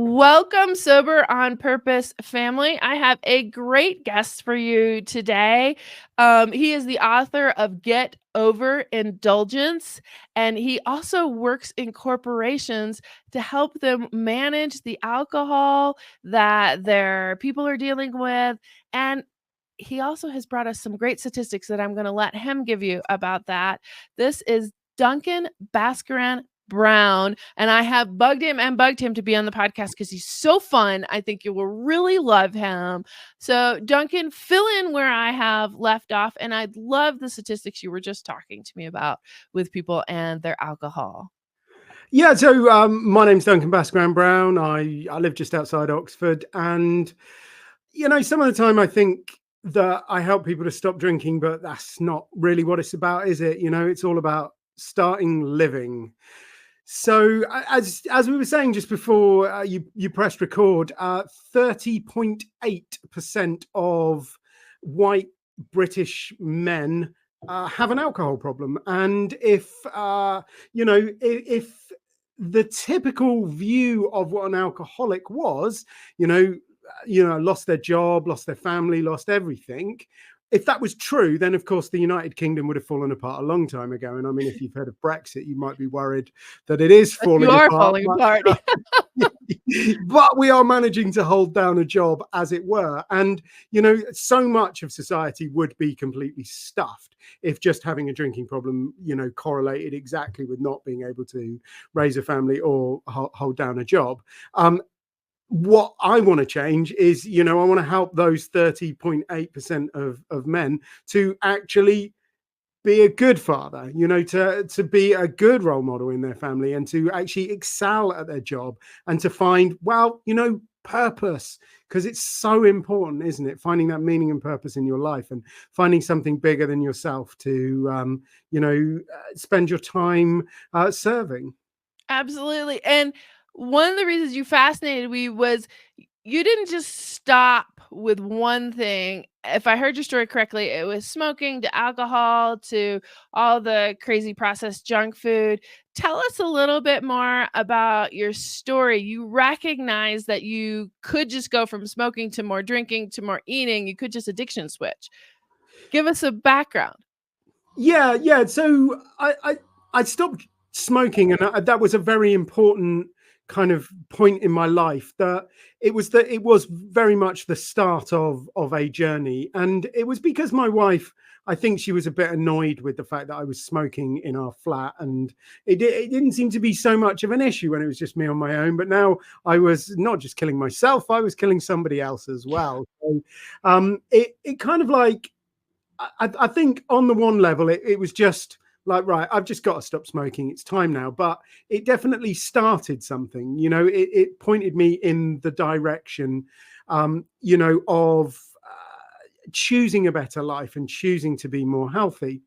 Welcome, Sober on Purpose family. I have a great guest for you today. He is the author of Get Over Indulgence, and he also works in corporations to help them manage the alcohol that their people are dealing with. And he also has brought us some great statistics that I'm going to let him give you about that. This is Duncan Bhaskaran Brown, and I have bugged him to be on the podcast because he's so fun. I think you will really love him. So, Duncan, fill in where I have left off, and I'd love the statistics you were just talking to me about with people and their alcohol. Yeah, so my name's Duncan Bhaskaran Brown. I live just outside Oxford, and some of the time I think that I help people to stop drinking, but that's not really what it's about, is it? It's all about starting living. So as we were saying just before you pressed record, 30.8% of white British men have an alcohol problem, and if the typical view of what an alcoholic was, lost their job, lost their family, lost everything. If that was true, then of course the United Kingdom would have fallen apart a long time ago. And I mean, if you've heard of Brexit, you might be worried that it is falling You are apart. falling apart. But we are managing to hold down a job, as it were. And, so much of society would be completely stuffed if just having a drinking problem, correlated exactly with not being able to raise a family or hold down a job. What I want to change is, I want to help those 30.8% of men to actually be a good father, to be a good role model in their family, and to actually excel at their job, and to find, purpose, because it's so important, isn't it? Finding that meaning and purpose in your life, and finding something bigger than yourself to, spend your time serving. Absolutely. And one of the reasons you fascinated me was you didn't just stop with one thing. If I heard your story correctly, it was smoking to alcohol to all the crazy processed junk food. Tell us a little bit more about your story. You recognize that you could just go from smoking to more drinking to more eating. You could just addiction switch. Give us a background. Yeah. So I stopped smoking, and that was a very important kind of point in my life. That it was very much the start of a journey, and it was because my wife, I think she was a bit annoyed with the fact that I was smoking in our flat, and it didn't seem to be so much of an issue when it was just me on my own. But now I was not just killing myself, I was killing somebody else as well. So it kind of like, I think on the one level, it was just like, right, I've just got to stop smoking. It's time now. But it definitely started something, it pointed me in the direction, of choosing a better life and choosing to be more healthy.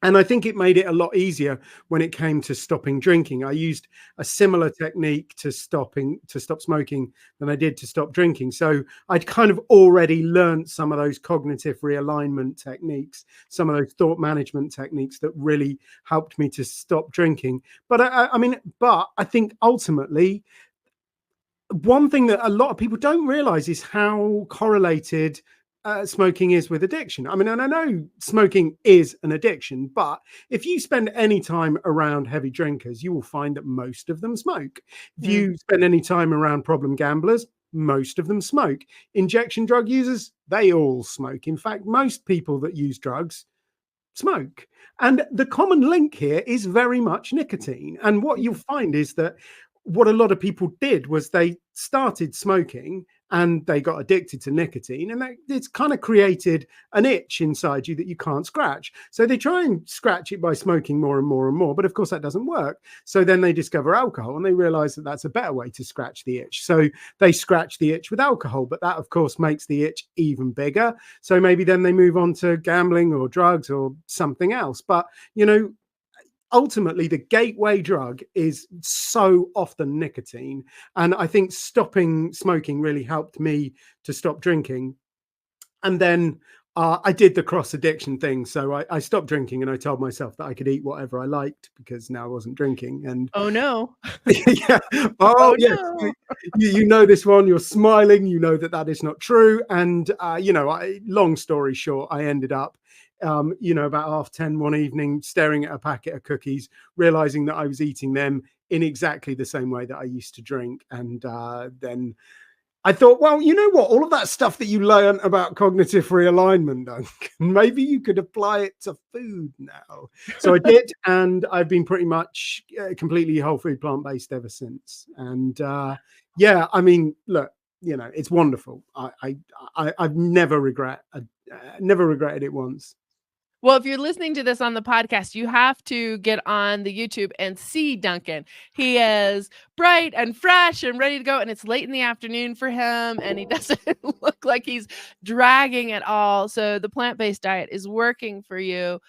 And I think it made it a lot easier when it came to stopping drinking. I used a similar technique to stop smoking than I did to stop drinking. So I'd kind of already learned some of those cognitive realignment techniques, some of those thought management techniques that really helped me to stop drinking. But I think ultimately, one thing that a lot of people don't realize is how correlated smoking is with addiction. I mean, and I know smoking is an addiction, but if you spend any time around heavy drinkers, you will find that most of them smoke. If you spend any time around problem gamblers, most of them smoke. Injection drug users, they all smoke. In fact, most people that use drugs smoke. And the common link here is very much nicotine. And what you'll find is that what a lot of people did was they started smoking and they got addicted to nicotine, and it's kind of created an itch inside you that you can't scratch. So they try and scratch it by smoking more and more and more, but of course that doesn't work. So then they discover alcohol, and they realize that that's a better way to scratch the itch. So they scratch the itch with alcohol, but that of course makes the itch even bigger. So maybe then they move on to gambling or drugs or something else. But ultimately the gateway drug is so often nicotine. And I think stopping smoking really helped me to stop drinking. And then I did the cross addiction thing. So I stopped drinking and I told myself that I could eat whatever I liked because now I wasn't drinking. And Oh, no. yeah, Oh, yes, no. you know this one. You're smiling. You know that is not true. And long story short, I ended up, about 10:30 one evening, staring at a packet of cookies, realizing that I was eating them in exactly the same way that I used to drink. And then I thought, well, you know what? All of that stuff that you learn about cognitive realignment, Duncan, maybe you could apply it to food now. So I did, and I've been pretty much completely whole food, plant-based ever since. And yeah, I mean, look, it's wonderful. I've never never regretted it once. Well, if you're listening to this on the podcast, you have to get on the YouTube and see Duncan. He is bright and fresh and ready to go, and it's late in the afternoon for him, and he doesn't look like he's dragging at all. So the plant-based diet is working for you.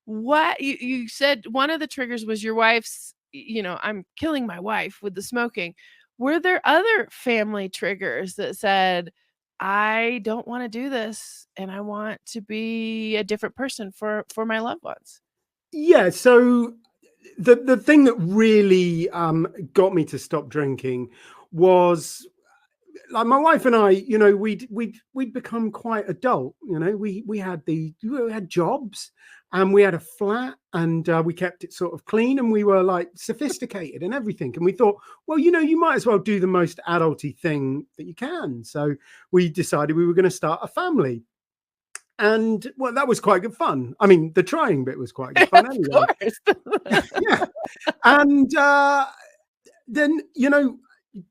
What you said one of the triggers was your wife's, I'm killing my wife with the smoking. Were there other family triggers that said, I don't want to do this and I want to be a different person for my loved ones? Yeah. So the thing that really got me to stop drinking was, like, my wife and I, we'd become quite adult. We had jobs, and we had a flat, and we kept it sort of clean, and we were like sophisticated and everything. And we thought, well, you might as well do the most adulty thing that you can. So we decided we were going to start a family. And well, that was quite good fun. I mean, the trying bit was quite good fun anyway. Of course. Yeah. And then,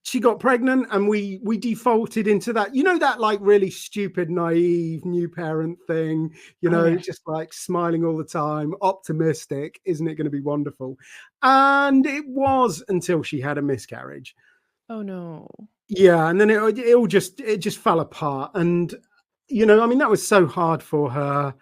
she got pregnant, and we defaulted into that, that like really stupid, naive new parent thing, Oh, yeah. just like smiling all the time, optimistic, isn't it going to be wonderful? And it was, until she had a miscarriage. Oh, no. Yeah, and then it just fell apart. And I mean, that was so hard for her,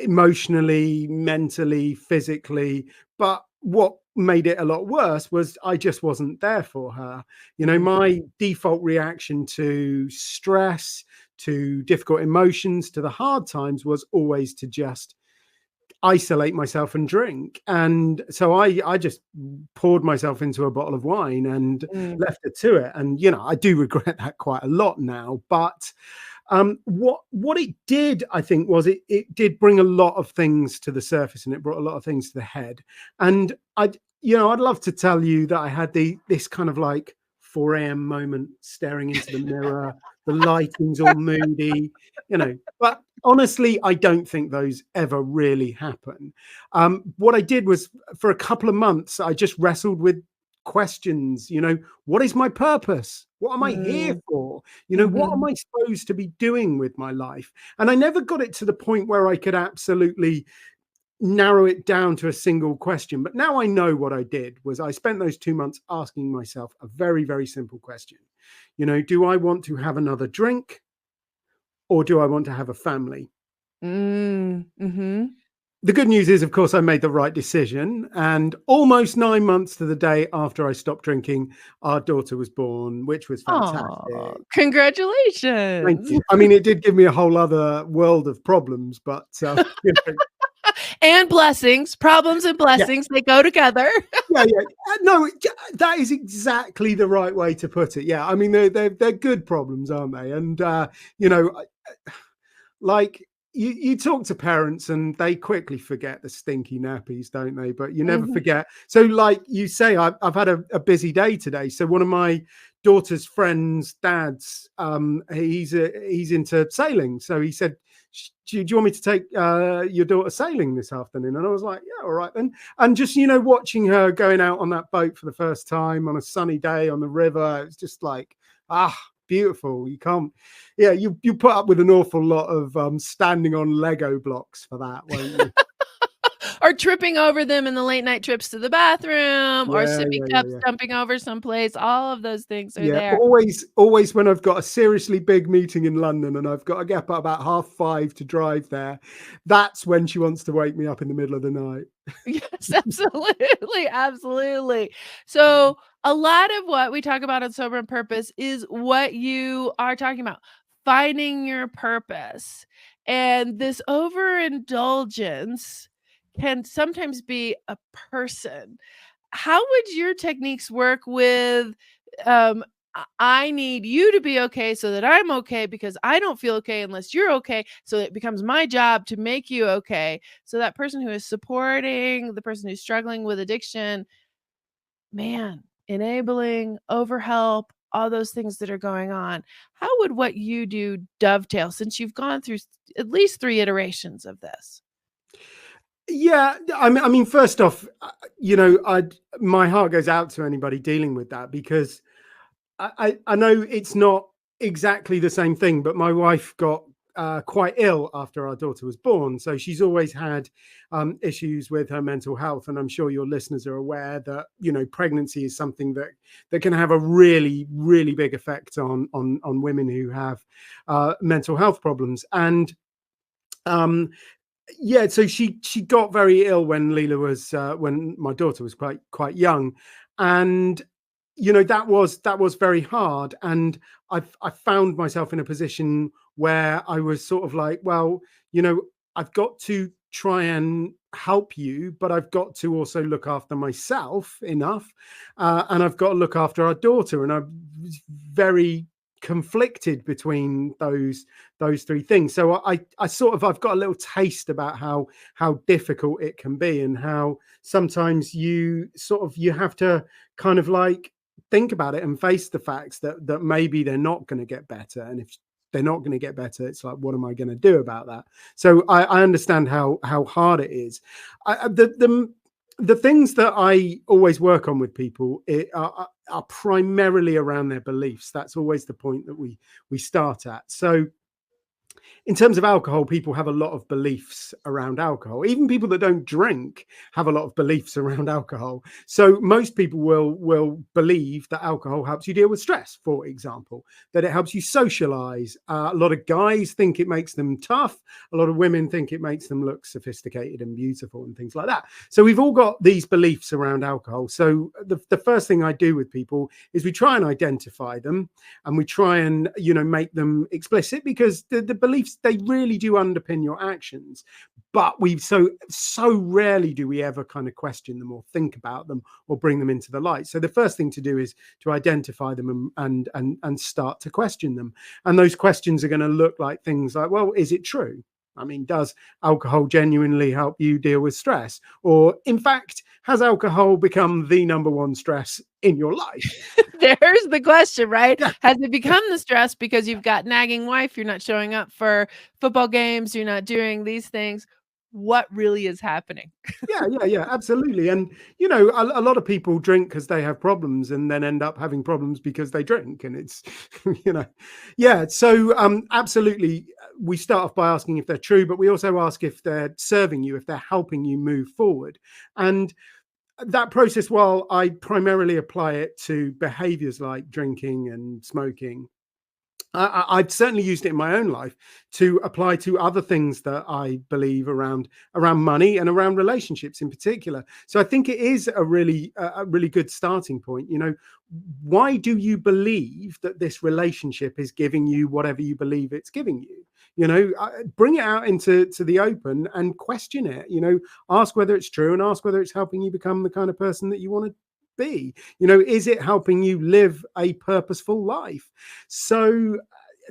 emotionally, mentally, physically. But what made it a lot worse was I just wasn't there for her. Mm. My default reaction to stress, to difficult emotions, to the hard times was always to just isolate myself and drink. And so I just poured myself into a bottle of wine and Mm. left it to it. And I do regret that quite a lot now. But what it did, I think, was it did bring a lot of things to the surface, and it brought a lot of things to the head. And I'd love to tell you that I had this kind of like 4 a.m. moment, staring into the mirror, the lighting's all moody, but honestly, I don't think those ever really happen. What I did was, for a couple of months, I just wrestled with questions. What is my purpose? What am I here Mm. for? What am Mhm. I supposed to be doing with my life? And I never got it to the point where I could absolutely narrow it down to a single question. But now I know what I did was I spent those 2 months asking myself a very, very simple question. Do I want to have another drink, or do I want to have a family? Mm. Mhm. The good news is, of course, I made the right decision. And almost 9 months to the day after I stopped drinking, our daughter was born, which was Oh, fantastic. Thank congratulations. you. I mean, it did give me a whole other world of problems, but And blessings, problems and yeah, blessings, they go together. yeah. No, that is exactly the right way to put it. Yeah, I mean, they're good problems, aren't they? And you know, like, you talk to parents and they quickly forget the stinky nappies, don't they? But you never Mhm. forget. So, like you say, I've had a busy day today. So one of my daughter's friends' dads, he's into sailing. So he said, do you want me to take your daughter sailing this afternoon? And I was like, yeah, all right then. And just, watching her going out on that boat for the first time on a sunny day on the river, it's just like, beautiful. You can't, yeah, you put up with an awful lot of standing on Lego blocks for that, won't you? Or tripping over them in the late night trips to the bathroom, or Yeah, sippy yeah, yeah, cups yeah. dumping over someplace. All of those things are Yeah, there. always when I've got a seriously big meeting in London and I've got to get up at about 5:30 to drive there, that's when she wants to wake me up in the middle of the night. Yes, absolutely, absolutely. So, a lot of what we talk about on Sober and Purpose is what you are talking about. finding your purpose. And this overindulgence can sometimes be a person. How would your techniques work with, I need you to be okay so that I'm okay, because I don't feel okay unless you're okay. So it becomes my job to make you okay. So that person who is supporting the person who's struggling with addiction, man, enabling, overhelp, all those things that are going on. How would what you do dovetail, since you've gone through at least 3 iterations of this? Yeah, I mean, first off, my heart goes out to anybody dealing with that, because I know it's not exactly the same thing, but my wife got quite ill after our daughter was born. So she's always had issues with her mental health. And I'm sure your listeners are aware that, pregnancy is something that can have a really, really big effect on women who have mental health problems. And um, yeah, so she got very ill when Leela was when my daughter was quite young, and that was very hard. And I found myself in a position where I was sort of like, well, I've got to try and help you, but I've got to also look after myself enough, and I've got to look after our daughter. And I was very conflicted between those three things. So I sort of, I've got a little taste about how difficult it can be, and how sometimes you have to kind of like think about it and face the facts that maybe they're not going to get better. And if they're not going to get better, it's like, what am I going to do about that? So I understand how hard it is. The things that I always work on with people are primarily around their beliefs. That's always the point that we start at. So in terms of alcohol, people have a lot of beliefs around alcohol. Even people that don't drink have a lot of beliefs around alcohol. So most people will believe that alcohol helps you deal with stress, for example, that it helps you socialize. A lot of guys think it makes them tough. A lot of women think it makes them look sophisticated and beautiful and things like that. So we've all got these beliefs around alcohol. So the first thing I do with people is we try and identify them, and we try and make them explicit, because the beliefs, they really do underpin your actions. But we so rarely do we ever kind of question them or think about them or bring them into the light. So the first thing to do is to identify them and start to question them. And those questions are going to look like things like, well, is it true? I mean, does alcohol genuinely help you deal with stress? Or in fact, has alcohol become the number one stress in your life? There's the question, right? Yeah. Has it become the stress because you've got nagging wife, you're not showing up for football games, you're not doing these things? What really is happening? Yeah, absolutely. And a lot of people drink because they have problems, and then end up having problems because they drink. And it's yeah. So absolutely, we start off by asking if they're true, but we also ask if they're serving you, if they're helping you move forward. And that process, while I primarily apply it to behaviors like drinking and smoking, I've certainly used it in my own life to apply to other things that I believe around money and around relationships in particular. So I think it is a really good starting point. Why do you believe that this relationship is giving you whatever you believe it's giving you? Bring it out into the open and question it. Ask whether it's true, and ask whether it's helping you become the kind of person that you want to be. Is it helping you live a purposeful life? So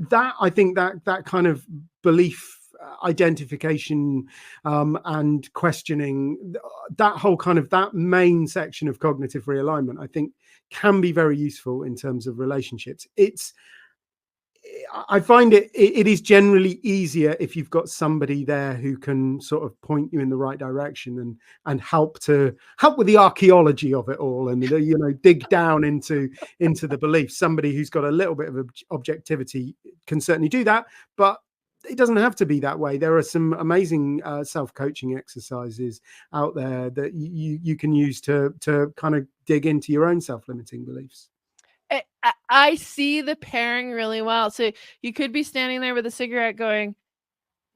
that, I think, that kind of belief identification and questioning, that whole kind of, that main section of cognitive realignment, I think, can be very useful in terms of relationships. I find it is generally easier if you've got somebody there who can sort of point you in the right direction, and help with the archaeology of it all, and dig down into the beliefs. Somebody who's got a little bit of objectivity can certainly do that, but it doesn't have to be that way. There are some amazing self-coaching exercises out there that you can use to kind of dig into your own self-limiting beliefs. I see the pairing really well. So you could be standing there with a cigarette going,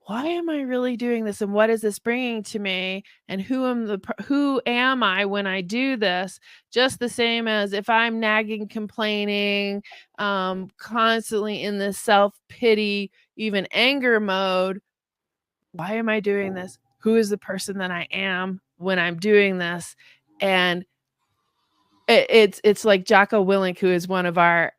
why am I really doing this? And what is this bringing to me? And who am I when I do this? Just the same as if I'm nagging, complaining, constantly in this self-pity, even anger mode, why am I doing this? Who is the person that I am when I'm doing this? And it's like Jocko Willink, who is one of our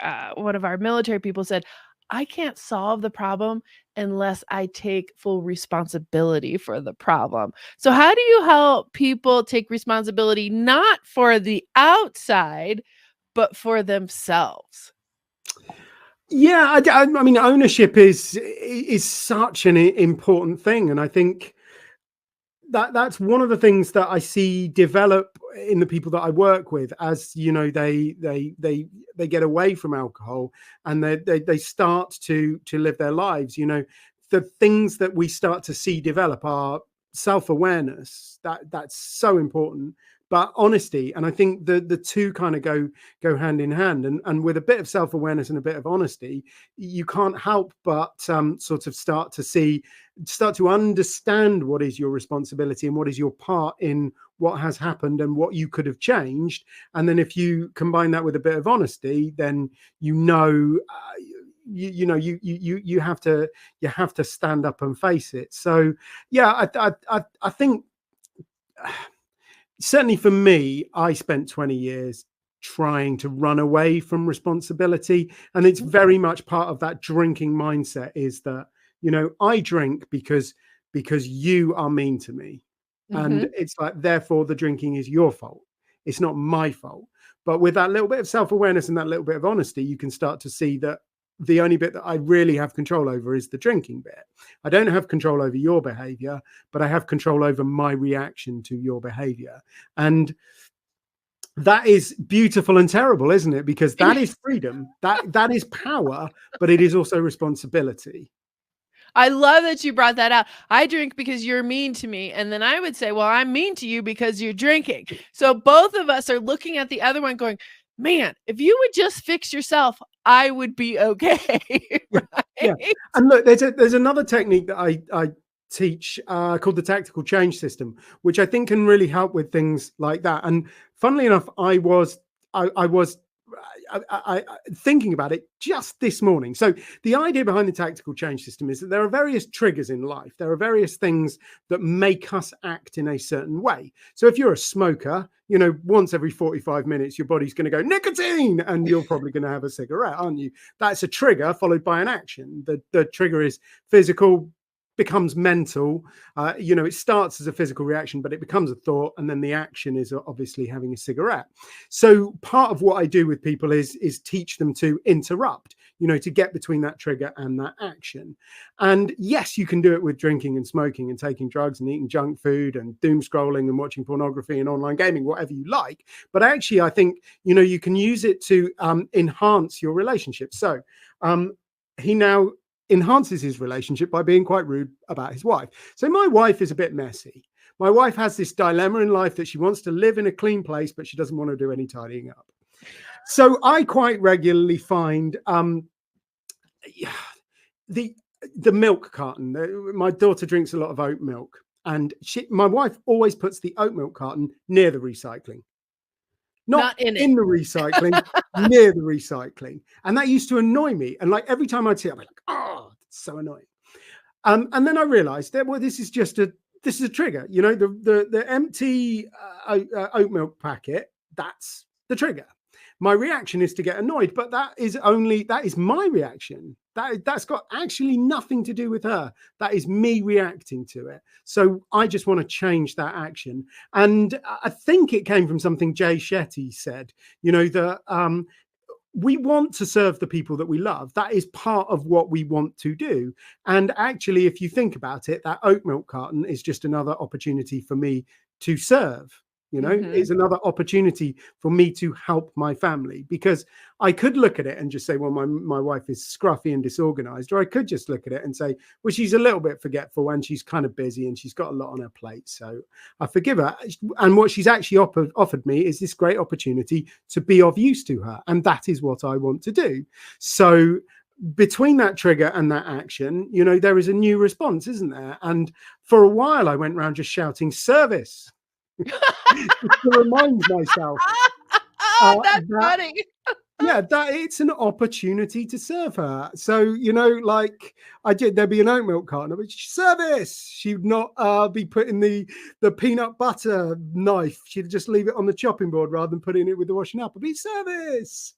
military people, said, I can't solve the problem unless I take full responsibility for the problem. So how do you help people take responsibility not for the outside, but for themselves? Yeah, I mean, ownership is such an important thing, and I think that's one of the things that I see develop in the people that I work with, as you know, they get away from alcohol and they start to live their lives. You know, the things that we start to see develop are self-awareness. That's so important, but honesty. And I think the two kind of go hand in hand. And with a bit of self-awareness and a bit of honesty, you can't help but sort of start to understand what is your responsibility and what is your part in what has happened and what you could have changed. And then if you combine that with a bit of honesty, then you have to stand up and face it. So yeah, I think certainly for me, I spent 20 years trying to run away from responsibility, and it's very much part of that drinking mindset, is that, you know, I drink because you are mean to me. And it's like, therefore the drinking is your fault, it's not my fault. But with that little bit of self-awareness and that little bit of honesty, you can start to see that the only bit that I really have control over is the drinking bit. I don't have control over your behavior, but I have control over my reaction to your behavior. And that is beautiful and terrible, isn't it? Because that is freedom, that is power, but it is also responsibility. I love that you brought that out. I drink because you're mean to me. And then I would say, well, I'm mean to you because you're drinking. So both of us are looking at the other one going, man, if you would just fix yourself, I would be okay. Right? Yeah. And look, there's another technique that I teach called the tactical change system, which I think can really help with things like that. And funnily enough, I was thinking about it just this morning. So the idea behind the tactical change system is that there are various triggers in life. There are various things that make us act in a certain way. So if you're a smoker, you know, once every 45 minutes, your body's going to go nicotine, and you're probably going to have a cigarette, aren't you? That's a trigger followed by an action. The trigger is physical, becomes mental. You know, it starts as a physical reaction, but it becomes a thought, and then the action is obviously having a cigarette. So part of what I do with people is teach them to interrupt, you know, to get between that trigger and that action. And yes, you can do it with drinking and smoking and taking drugs and eating junk food and doom scrolling and watching pornography and online gaming, whatever you like. But actually, I think, you know, you can use it to enhance your relationship. So he now enhances his relationship by being quite rude about his wife. So my wife is a bit messy. My wife has this dilemma in life that she wants to live in a clean place, but she doesn't want to do any tidying up. So I quite regularly find the milk carton. My daughter drinks a lot of oat milk, and my wife always puts the oat milk carton near the recycling. Not in the recycling, near the recycling. And that used to annoy me. And like every time I'd see it, I'd be like, oh, it's so annoying. And then I realized that, well, this is a trigger. You know, the empty oat milk packet, that's the trigger. My reaction is to get annoyed, but that is my reaction. That's got actually nothing to do with her. That is me reacting to it. So I just want to change that action. And I think it came from something Jay Shetty said, you know, that we want to serve the people that we love. That is part of what we want to do. And actually, if you think about it, that oat milk carton is just another opportunity for me to serve. You know, it's another opportunity for me to help my family, because I could look at it and just say, well, my wife is scruffy and disorganized, or I could just look at it and say, well, she's a little bit forgetful and she's kind of busy and she's got a lot on her plate, so I forgive her. And what she's actually offered me is this great opportunity to be of use to her, and that is what I want to do. So between that trigger and that action, there is a new response, isn't there? And for a while I went around just shouting service just to remind myself That's that funny. that it's an opportunity to serve her. So, like there'd be an oat milk carton, but service. She would not be putting the peanut butter knife. She'd just leave it on the chopping board rather than putting it with the washing up. It'd be service.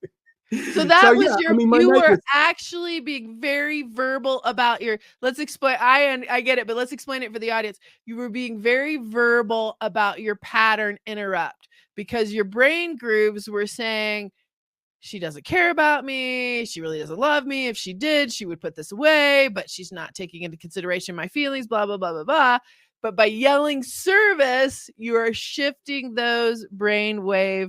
So that was I mean, my you were neighbors, actually being very verbal about let's explain. I get it, but let's explain it for the audience. You were being very verbal about your pattern interrupt because your brain grooves were saying, she doesn't care about me. She really doesn't love me. If she did, she would put this away, but she's not taking into consideration my feelings, blah, blah, blah, blah, blah. But by yelling service, you are shifting those brainwave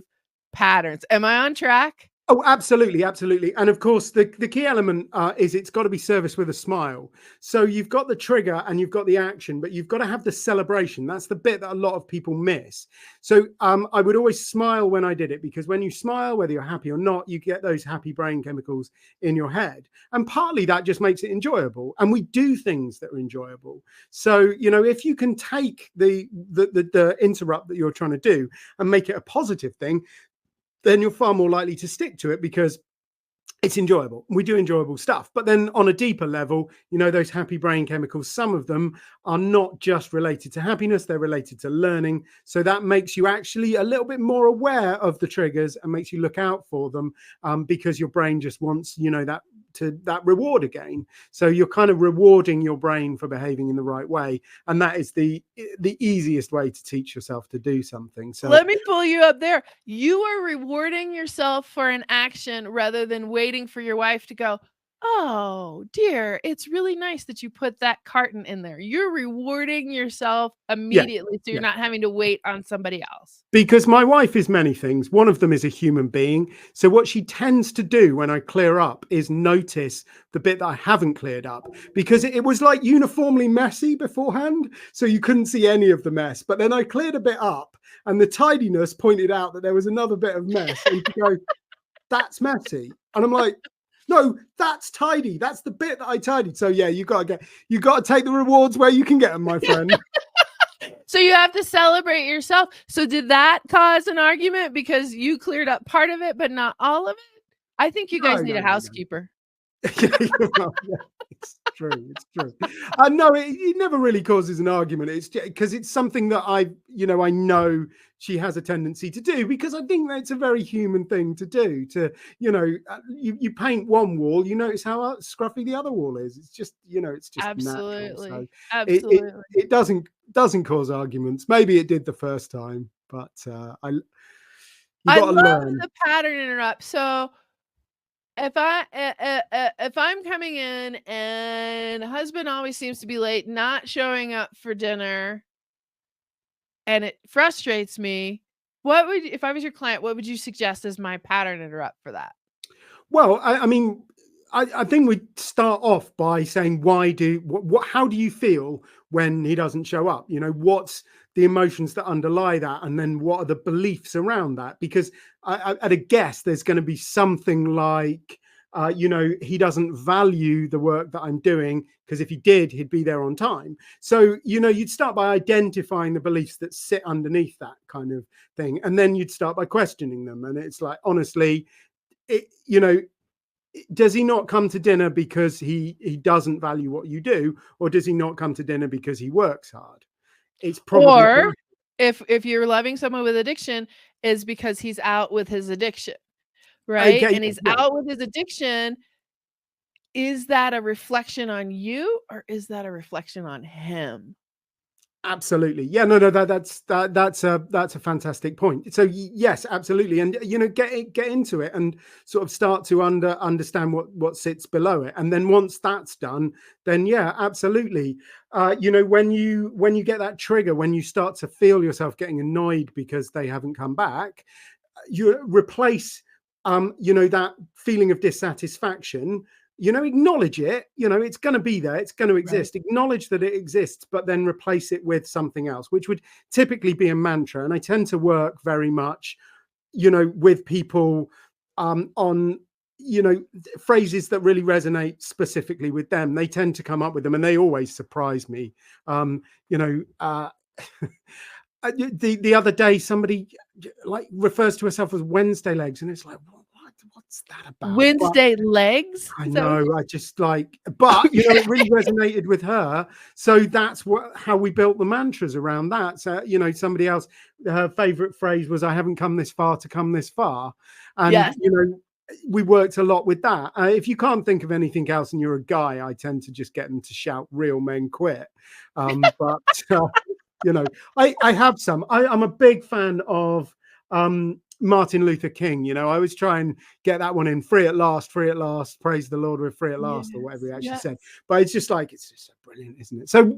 patterns. Am I on track? Oh, absolutely, absolutely. And of course, the key element is it's got to be service with a smile. So you've got the trigger and you've got the action, but you've got to have the celebration. That's the bit that a lot of people miss. So I would always smile when I did it, because when you smile, whether you're happy or not, you get those happy brain chemicals in your head. And partly that just makes it enjoyable. And we do things that are enjoyable. So, if you can take the interrupt that you're trying to do and make it a positive thing, then you're far more likely to stick to it because it's enjoyable. We do enjoyable stuff. But then on a deeper level, those happy brain chemicals, some of them are not just related to happiness, they're related to learning. So that makes you actually a little bit more aware of the triggers and makes you look out for them, because your brain just wants, that reward again. So you're kind of rewarding your brain for behaving in the right way. And that is the easiest way to teach yourself to do something. So let me pull you up there. You are rewarding yourself for an action rather than waiting for your wife to go, oh dear, it's really nice that you put that carton in there. You're rewarding yourself immediately. So you're not having to wait on somebody else. Because my wife is many things. One of them is a human being. So what she tends to do when I clear up is notice the bit that I haven't cleared up, because it was like uniformly messy beforehand. So you couldn't see any of the mess. But then I cleared a bit up and the tidiness pointed out that there was another bit of mess. And she goes, that's messy. And I'm like, no, that's tidy. That's the bit that I tidied. So yeah, you got to take the rewards where you can get them, my friend. So you have to celebrate yourself. So did that cause an argument because you cleared up part of it, but not all of it? I think you guys need a housekeeper. Well, yeah, it's true. No, it never really causes an argument. It's because it's something that I know she has a tendency to do, because I think that's a very human thing to do. To you paint one wall, you notice how scruffy the other wall is. It's just it's just absolutely natural. So absolutely it doesn't cause arguments. Maybe it did the first time, but I love the pattern interrupt. So if I'm coming in and husband always seems to be late, not showing up for dinner, and it frustrates me, if I was your client, what would you suggest as my pattern interrupt for that? Well, I mean, I think we'd start off by saying, how do you feel when he doesn't show up? What's the emotions that underlie that? And then what are the beliefs around that? Because at a guess, there's going to be something like, he doesn't value the work that I'm doing, because if he did, he'd be there on time. So, you'd start by identifying the beliefs that sit underneath that kind of thing. And then you'd start by questioning them. And it's like, honestly, does he not come to dinner because he doesn't value what you do, or does he not come to dinner because he works hard? It's probably, or if you're loving someone with addiction, is because he's out with his addiction, right? okay, And he's out with his addiction. Is that a reflection on you, or is that a reflection on him? Absolutely. Yeah, no, that's a fantastic point. So yes, absolutely. And get into it and sort of start to understand what sits below it. And then once that's done, then yeah, absolutely. When you get that trigger, when you start to feel yourself getting annoyed because they haven't come back, you replace that feeling of dissatisfaction. Acknowledge it. It's going to be there. It's going to exist. Right. Acknowledge that it exists, but then replace it with something else, which would typically be a mantra. And I tend to work very much, with people on, phrases that really resonate specifically with them. They tend to come up with them, and they always surprise me. You know, the other day, somebody like refers to herself as Wednesday legs, and it's like, what's that about? Wednesday legs? I Is that what know, I just like, but it really resonated with her. So that's how we built the mantras around that. So, somebody else, her favorite phrase was, I haven't come this far to come this far. And, Yes. we worked a lot with that. If you can't think of anything else and you're a guy, I tend to just get them to shout, real men quit. But, I have some. I'm a big fan of Martin Luther King. I always try and get that one in. Free at last, praise the Lord, we're free at last, or whatever he actually said. But it's just so brilliant, isn't it? So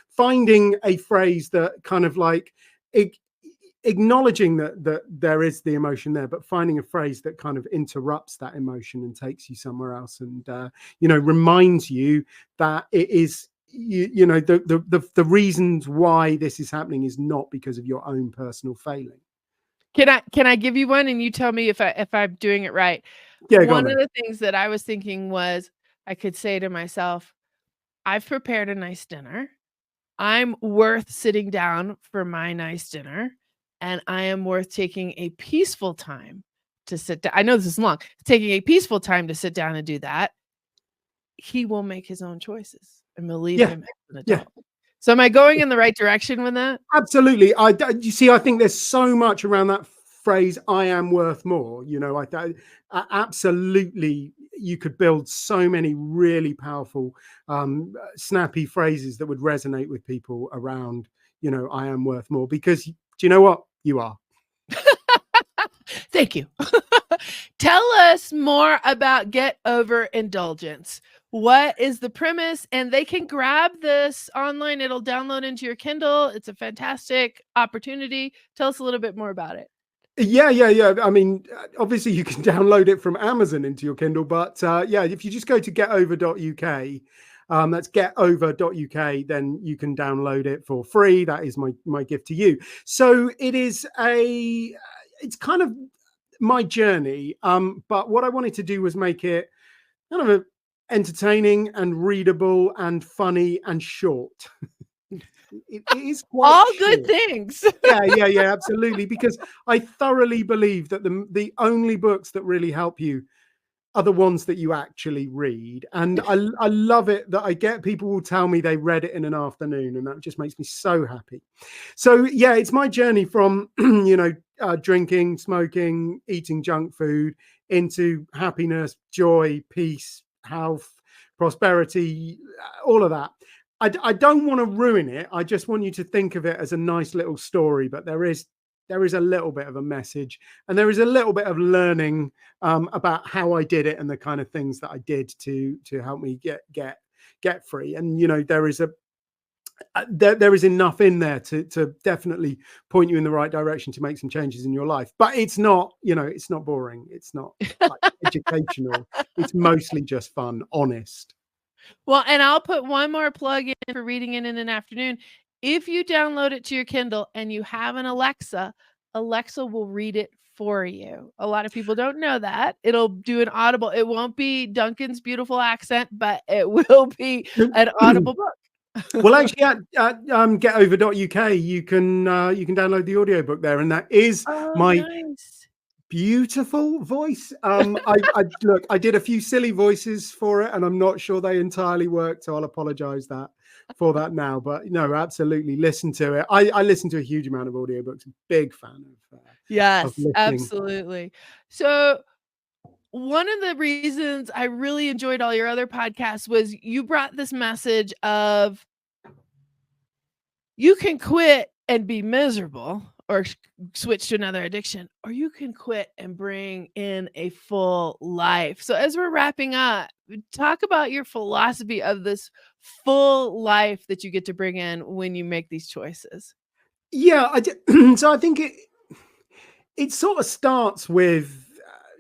finding a phrase that kind of like acknowledging that there is the emotion there, but finding a phrase that kind of interrupts that emotion and takes you somewhere else, and reminds you that it is the reasons why this is happening is not because of your own personal failing. Can I give you one, and you tell me if I'm doing it right? Yeah, one of the things that I was thinking was, I could say to myself, I've prepared a nice dinner. I'm worth sitting down for my nice dinner, and I am worth taking a peaceful time to sit down. I know this is long. Taking a peaceful time to sit down and do that. He will make his own choices, and we'll leave him as an adult. So am I going in the right direction with that? Absolutely. You see, I think there's so much around that phrase, I am worth more. Absolutely, you could build so many really powerful, snappy phrases that would resonate with people around, I am worth more, because do you know what? You are. Thank you. Tell us more about Get Over Indulgence. What is the premise? And they can grab this online. It'll download into your Kindle. It's a fantastic opportunity. Tell us a little bit more about it. Yeah. I mean, obviously you can download it from Amazon into your Kindle, but if you just go to getover.uk, that's getover.uk, then you can download it for free. That is my gift to you. So it's kind of my journey. But what I wanted to do was make it kind of entertaining and readable and funny and short. It is quite all short. Good things. Yeah, absolutely. Because I thoroughly believe that the only books that really help you are the ones that you actually read. And I love it that I get people will tell me they read it in an afternoon, and that just makes me so happy. So yeah, it's my journey from drinking, smoking, eating junk food into happiness, joy, peace, health, prosperity, all of that. I don't want to ruin it. I just want you to think of it as a nice little story, but there is a little bit of a message, and there is a little bit of learning about how I did it and the kind of things that I did to help me get free. And there is enough in there to definitely point you in the right direction to make some changes in your life. But it's not it's not boring. It's not like educational. It's mostly just fun, honest. Well, and I'll put one more plug in for reading it in an afternoon. If you download it to your Kindle and you have an Alexa will read it for you. A lot of people don't know that. It'll do an audible. It won't be Duncan's beautiful accent, but it will be an audible book. Well, actually, at getover.uk, you can download the audiobook there, and that is nice. Beautiful voice. I did a few silly voices for it, and I'm not sure they entirely worked, so I'll apologize for that now. But no, absolutely, listen to it. I listen to a huge amount of audiobooks. Big fan of yes, absolutely. So one of the reasons I really enjoyed all your other podcasts was you brought this message of you can quit and be miserable or switch to another addiction, or you can quit and bring in a full life. So as we're wrapping up, talk about your philosophy of this full life that you get to bring in when you make these choices. Yeah, so I think it sort of starts with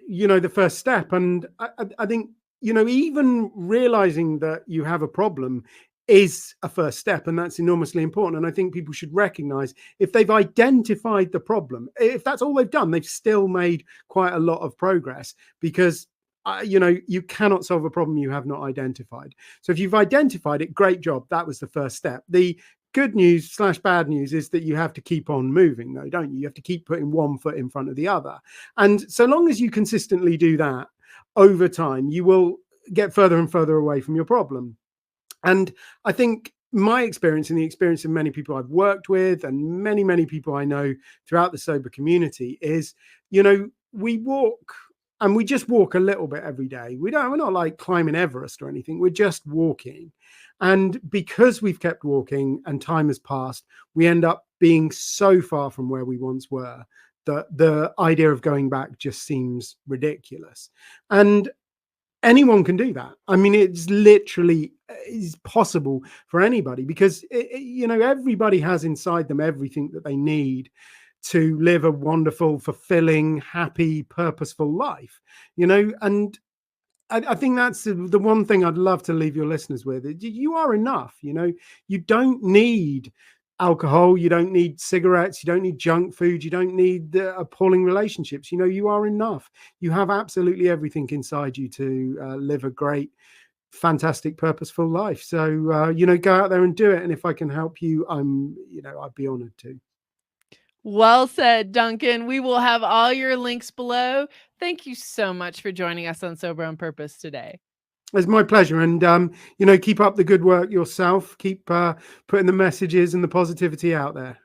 the first step, and I think even realizing that you have a problem is a first step, and that's enormously important. And I think people should recognize, if they've identified the problem, if that's all they've done, they've still made quite a lot of progress, because you cannot solve a problem you have not identified. So if you've identified it, great job. That was the first step. The good news / bad news is that you have to keep on moving, though, don't you? You have to keep putting one foot in front of the other. And so long as you consistently do that over time, you will get further and further away from your problem. And I think my experience and the experience of many people I've worked with and many, many people I know throughout the sober community is, we walk and we just walk a little bit every day. We're not like climbing Everest or anything. We're just walking. And because we've kept walking and time has passed, we end up being so far from where we once were that the idea of going back just seems ridiculous. And anyone can do that. I mean, it's literally is possible for anybody because, everybody has inside them everything that they need to live a wonderful, fulfilling, happy, purposeful life, and I think that's the one thing I'd love to leave your listeners with. You are enough. You don't need alcohol, you don't need cigarettes, you don't need junk food, you don't need appalling relationships. You are enough. You have absolutely everything inside you to live a great, fantastic, purposeful life. So go out there and do it. And if I can help you, I'd be honored to. Well said, Duncan. We will have all your links below. Thank you so much for joining us on Sober on Purpose today. It's my pleasure. And, keep up the good work yourself. Keep putting the messages and the positivity out there.